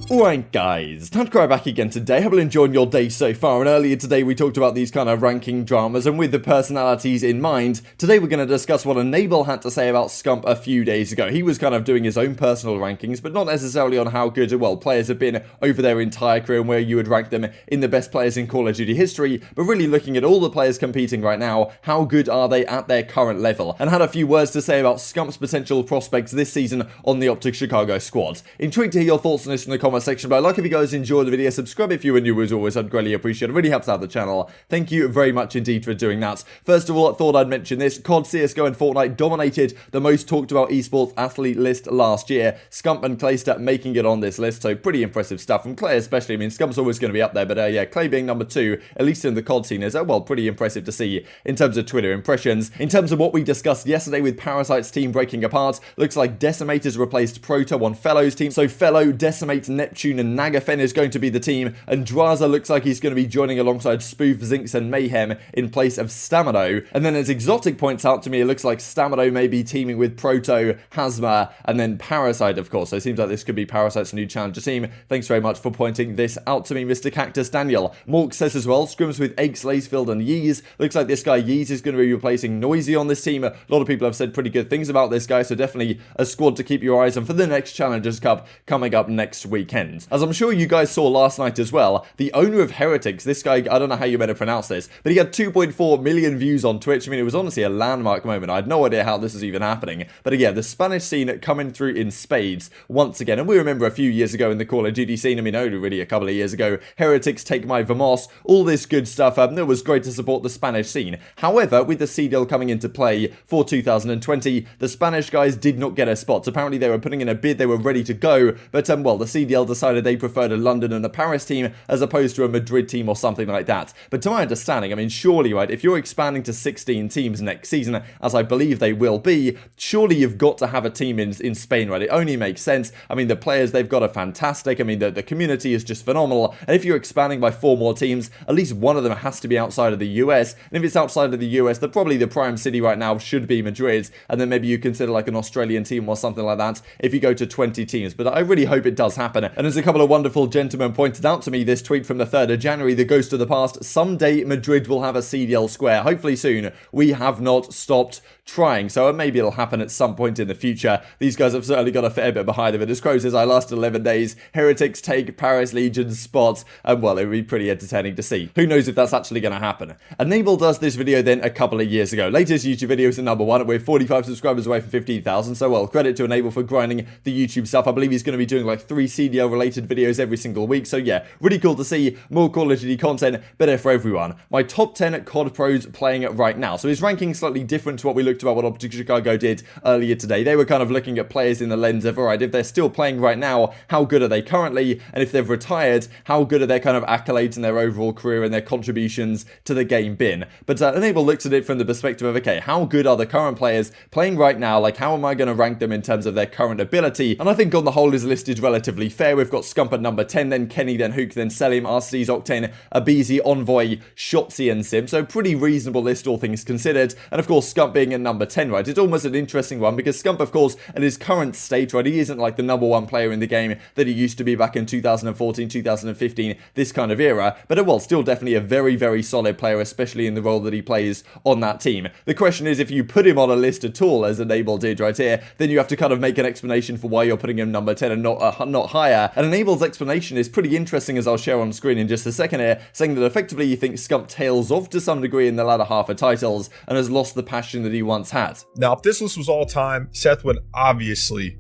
Alright guys, TacticalRab back again today. Hope you're enjoying your day so far, and earlier today we talked about these kind of ranking dramas, and with the personalities in mind, today we're going to discuss what aBeZy had to say about Scump a few days ago. He was kind of doing his own personal rankings, but not necessarily on how good, well, players have been over their entire career and where you would rank them in the best players in Call of Duty history, but really looking at all the players competing right now, how good are they at their current level, and had a few words to say about Scump's potential prospects this season on the OpTic Chicago squad. Intrigued to hear your thoughts on this in the comment section below. Like if you guys enjoyed the video, subscribe if you are new as always, I'd greatly appreciate it. It really helps out the channel. Thank you very much indeed for doing that. First of all, I thought I'd mention this. COD, CSGO and Fortnite dominated the most talked about esports athlete list last year. Scump and Priestahh making it on this list, so pretty impressive stuff from Clay especially. I mean, Scump's always going to be up there, but yeah, Clay being number 2, at least in the COD scene, is, well, pretty impressive to see in terms of Twitter impressions. In terms of what we discussed yesterday with Parasite's team breaking apart, looks like Decimator's replaced Proto on Fellow's team, so Fellow, Decimate, Neptune and Nagafen is going to be the team, and Drazah looks like he's going to be joining alongside Spoof, Zinx and Mayhem in place of Stamino. And then as Exotic points out to me, it looks like Stamino may be teaming with Proto, Hazma, and then Parasite, of course. So it seems like this could be Parasite's new challenger team. Thanks very much for pointing this out to me, Mr. Cactus Daniel. Mork says as well, scrims with Eggs, Lacefield and Yeez. Looks like this guy Yeez is going to be replacing Noisy on this team. A lot of people have said pretty good things about this guy, so definitely a squad to keep your eyes on for the next Challengers Cup coming up next weekend. As I'm sure you guys saw last night as well, the owner of Heretics, this guy, I don't know how you better pronounce this, but he had 2.4 million views on Twitch. I mean, it was honestly a landmark moment. I had no idea how this was even happening. But yeah, the Spanish scene coming through in spades once again. And we remember a few years ago in the Call of Duty scene, I mean, only really a couple of years ago, Heretics, Take My Vamos, all this good stuff. It was great to support the Spanish scene. However, with the C deal coming into play for 2020, the Spanish guys did not get a spot. Apparently, they were putting in a bid, they were ready to go, but well, the CDL decided they preferred a London and a Paris team as opposed to a Madrid team or something like that. But to my understanding, I mean, surely, right, if you're expanding to 16 teams next season, as I believe they will be, surely you've got to have a team in Spain, right? It only makes sense. I mean, the players they've got are fantastic. I mean, the community is just phenomenal. And if you're expanding by 4 more teams, at least one of them has to be outside of the US. And if it's outside of the US, then probably the prime city right now should be Madrid. And then maybe you consider like an Australian team or something like that if you go to 20 teams. But I really hope it does happen. And as a couple of wonderful gentlemen pointed out to me, this tweet from the 3rd of January, the ghost of the past, someday Madrid will have a CDL square. Hopefully soon. We have not stopped trying, so maybe it'll happen at some point in the future. These guys have certainly got a fair bit behind them. It as Crow says, I lasted 11 days. Heretics take Paris Legion's spots, and well, it would be pretty entertaining to see. Who knows if that's actually going to happen. aBeZy does this video then a couple of years ago. Latest YouTube video is the #1. We're 45 subscribers away from 15,000, so well, credit to aBeZy for grinding the YouTube stuff. I believe he's going to be doing like 3 CDL related videos every single week, so yeah, really cool to see more Call of Duty content, better for everyone. My top 10 COD pros playing it right now. So his ranking slightly different to what we looked about what OpTic Chicago did earlier today. They were kind of looking at players in the lens of, alright, if they're still playing right now, how good are they currently? And if they've retired, how good are their kind of accolades in their overall career and their contributions to the game been? But aBeZy looks at it from the perspective of, okay, how good are the current players playing right now? Like, how am I going to rank them in terms of their current ability? And I think on the whole his list is relatively fair. We've got Scump at number 10, then Kenny, then Huke, then Cellium, Arcitys, Octane, aBeZy, Envoy, Shotzzy and Simp. So pretty reasonable list, all things considered. And of course, Scump being at number 10, right? It's almost an interesting one because Scump, of course, at his current state, right, he isn't like the #1 player in the game that he used to be back in 2014, 2015, this kind of era. But well, still definitely a very, very solid player, especially in the role that he plays on that team. The question is, if you put him on a list at all, as aBeZy did right here, then you have to kind of make an explanation for why you're putting him number 10 and not higher. And aBeZy's explanation is pretty interesting, as I'll share on screen in just a second here, saying that effectively he thinks Scump tails off to some degree in the latter half of titles and has lost the passion that he once had. Now, if this list was all time, Seth would obviously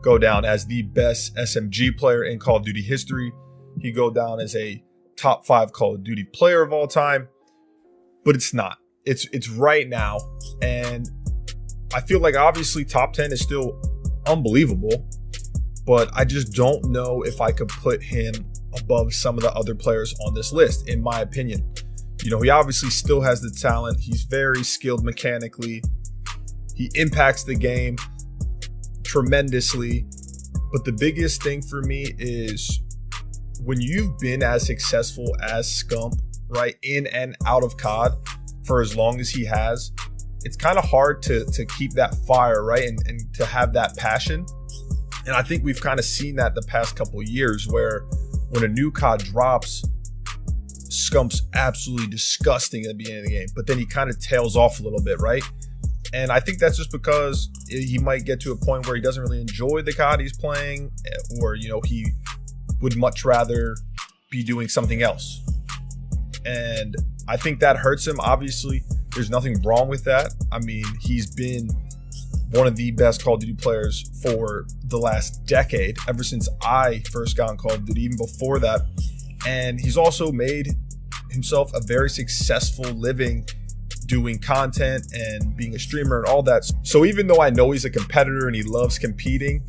go down as the best SMG player in Call of Duty history. He'd go down as a top 5 Call of Duty player of all time, but it's not. It's right now, and I feel like obviously top 10 is still unbelievable, but I just don't know if I could put him above some of the other players on this list, in my opinion. You know, he obviously still has the talent. He's very skilled mechanically. He impacts the game tremendously. But the biggest thing for me is when you've been as successful as Scump, right, in and out of COD for as long as he has, it's kind of hard to keep that fire, right, and to have that passion And I think we've kind of seen that the past couple of years, where when a new COD drops, Scump's absolutely disgusting at the beginning of the game, but then he kind of tails off a little bit, right? And I think that's just because he might get to a point where he doesn't really enjoy the COD he's playing, or, you know, he would much rather be doing something else. And I think that hurts him. Obviously, there's nothing wrong with that. I mean, he's been one of the best Call of Duty players for the last decade, ever since I first got on Call of Duty, even before that. And he's also made himself a very successful living doing content and being a streamer and all that. So even though I know he's a competitor and he loves competing,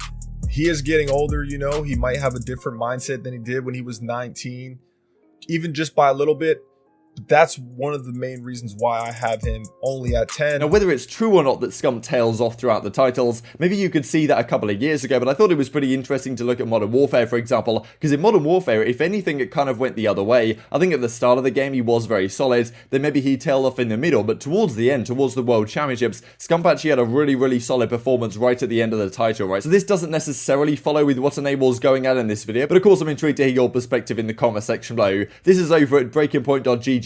he is getting older, you know. He might have a different mindset than he did when he was 19, even just by a little bit. That's one of the main reasons why I have him only at 10. Now, whether it's true or not that Scump tails off throughout the titles, maybe you could see that a couple of years ago, but I thought it was pretty interesting to look at Modern Warfare, for example, because in Modern Warfare, if anything, it kind of went the other way. I think at the start of the game, he was very solid, then maybe he tailed off in the middle, but towards the end, towards the World Championships, Scump actually had a really, really solid performance right at the end of the title, right? So this doesn't necessarily follow with what Enable's going at in this video, but of course, I'm intrigued to hear your perspective in the comment section below. This is over at breakingpoint.gg/stats,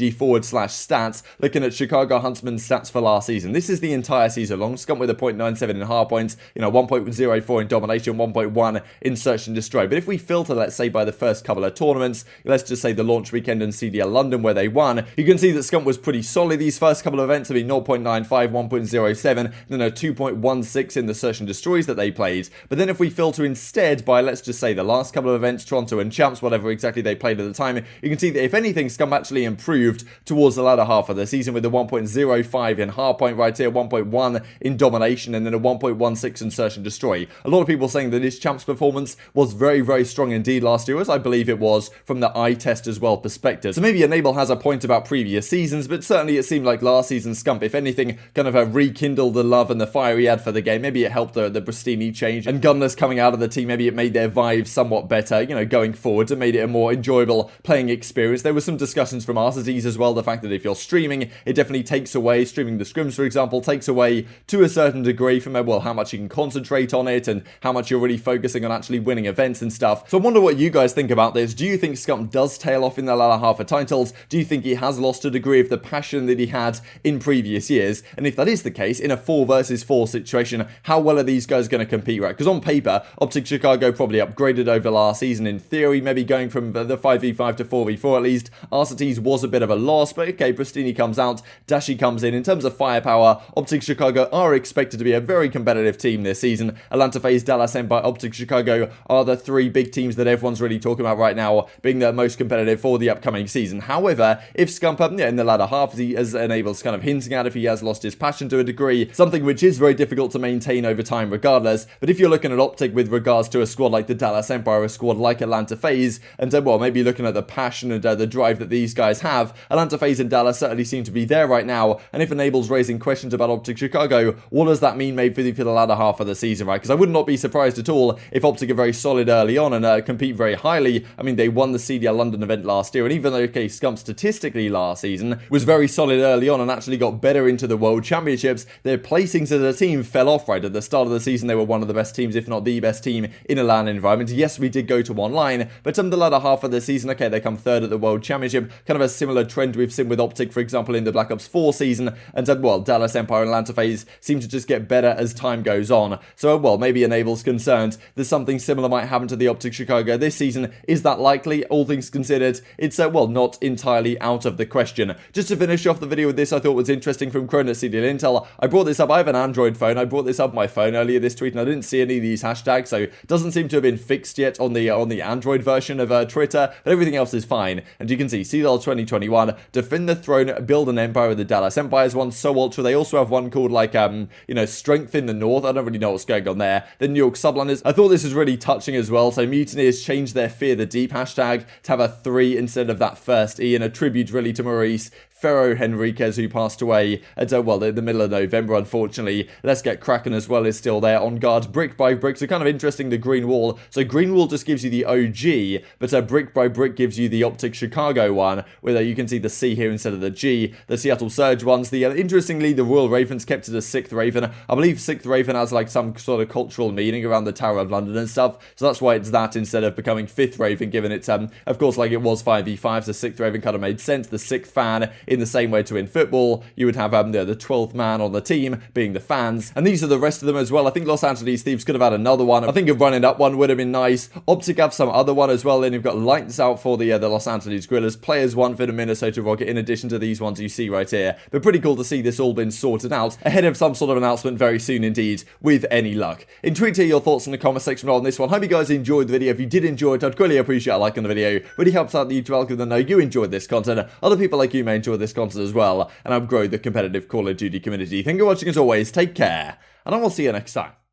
looking at Chicago Huntsman's stats for last season. This is the entire season long. Scump with a 0.97 in hard points, you know, 1.04 in domination, 1.1 in search and destroy. But if we filter, let's say, by the first couple of tournaments, let's just say the launch weekend and CDL London where they won, you can see that Scump was pretty solid these first couple of events. I mean, 0.95, 1.07, then a 2.16 in the search and destroys that they played. But then if we filter instead by, let's just say, the last couple of events, Toronto and Champs, whatever exactly they played at the time, you can see that if anything, Scump actually improved towards the latter half of the season with a 1.05 in hardpoint right here, 1.1 in domination, and then a 1.16 in search and destroy. A lot of people saying that his Champs performance was very, very strong indeed last year, as I believe it was from the eye test as well perspective. So maybe Enable has a point about previous seasons, but certainly it seemed like last season's Scump, if anything, kind of rekindled the love and the fire he had for the game. Maybe it helped the Prestinni change, and Gunless coming out of the team, maybe it made their vibes somewhat better, you know, going forward, and made it a more enjoyable playing experience. There were some discussions from Arcitys as well, the fact that if you're streaming, it definitely takes away, streaming the scrims, for example, takes away to a certain degree from, well, how much you can concentrate on it and how much you're really focusing on actually winning events and stuff. So I wonder what you guys think about this. Do you think Scump does tail off in the latter half of titles? Do you think he has lost a degree of the passion that he had in previous years? And if that is the case, in a 4 versus 4 situation, how well are these guys going to compete, right? Because on paper, OpTic Chicago probably upgraded over last season. In theory, maybe going from the 5v5 to 4v4 at least. Arcitys was a bit of a loss, but okay, Prestinni comes out, Dashy comes in. In terms of firepower, OpTic Chicago are expected to be a very competitive team this season. Atlanta FaZe, Dallas, Envoy, OpTic Chicago are the 3 big teams that everyone's really talking about right now, being the most competitive for the upcoming season. However, if Scump, in the latter half, as Enable's kind of hinting at, if he has lost his passion to a degree, something which is very difficult to maintain over time regardless, but if you're looking at OpTic with regards to a squad like the Dallas Empire, a squad like Atlanta FaZe, and well, maybe looking at the passion and the drive that these guys have, Atlanta FaZe and Dallas certainly seem to be there right now, and if Enable's raising questions about OpTic Chicago, what does that mean maybe for the latter half of the season, right? Because I would not be surprised at all if OpTic are very solid early on and compete very highly. I mean, they won the CDL London event last year, and even though, okay, Scump statistically last season was very solid early on and actually got better into the World Championships, their placings as a team fell off, right? At the start of the season, they were one of the best teams, if not the best team in a LAN environment. Yes, we did go to online, but the latter half of the season, okay, they come 3rd at the World Championship, kind of a similar trend we've seen with OpTic, for example, in the Black Ops 4 season, and well, Dallas Empire and Atlanta FaZe seem to just get better as time goes on. So, well, maybe Enable's concerned that something similar might happen to the OpTic Chicago this season. Is that likely? All things considered, it's, well, not entirely out of the question. Just to finish off the video with this, I thought was interesting from Cronus CDL Intel. I brought this up, I have an Android phone, I brought this up on my phone earlier this tweet, and I didn't see any of these hashtags, so it doesn't seem to have been fixed yet on the Android version of Twitter, but everything else is fine. And you can see, CDL 2021, defend the throne, build an empire with the Dallas Empire's one, so ultra. They also have one called, like, you know, strength in the north. I don't really know what's going on there. The New York Subliners. I thought this was really touching as well. So Mutineers changed their Fear the Deep hashtag to have a 3 instead of that first E, and a tribute really to Maurice. Ferro Henriquez, who passed away at, well, the middle of November, unfortunately. Let's Get Kraken as well is still there on guard, brick by brick. So kind of interesting, the green wall. So green wall just gives you the OG, but brick by brick gives you the OpTic Chicago one, where you can see the C here instead of the G. The Seattle Surge ones. Interestingly, the Royal Ravens kept it as 6th Raven. I believe 6th Raven has like some sort of cultural meaning around the Tower of London and stuff, so that's why it's that instead of becoming 5th Raven, given it's, of course, like it was 5v5, so 6th Raven kind of made sense. The 6th fan, in the same way to in football, you would have the 12th man on the team being the fans, and these are the rest of them as well. I think Los Angeles Thieves could have had another one. I think a running up one would have been nice. OpTic have some other one as well. Then you've got Lights Out for the Los Angeles Grillers, Players 1 for the Minnesota Rokkr, in addition to these ones you see right here. But pretty cool to see this all been sorted out ahead of some sort of announcement very soon indeed, with any luck. Intrigued to hear your thoughts in the comment section below on this one. Hope you guys enjoyed the video. If you did enjoy it, I'd greatly appreciate a like on the video. Really helps out the YouTube algorithm to know you enjoyed this content. Other people like you may enjoy this content as well, and help grow the competitive Call of Duty community. Thank you for watching as always, take care, and I will see you next time.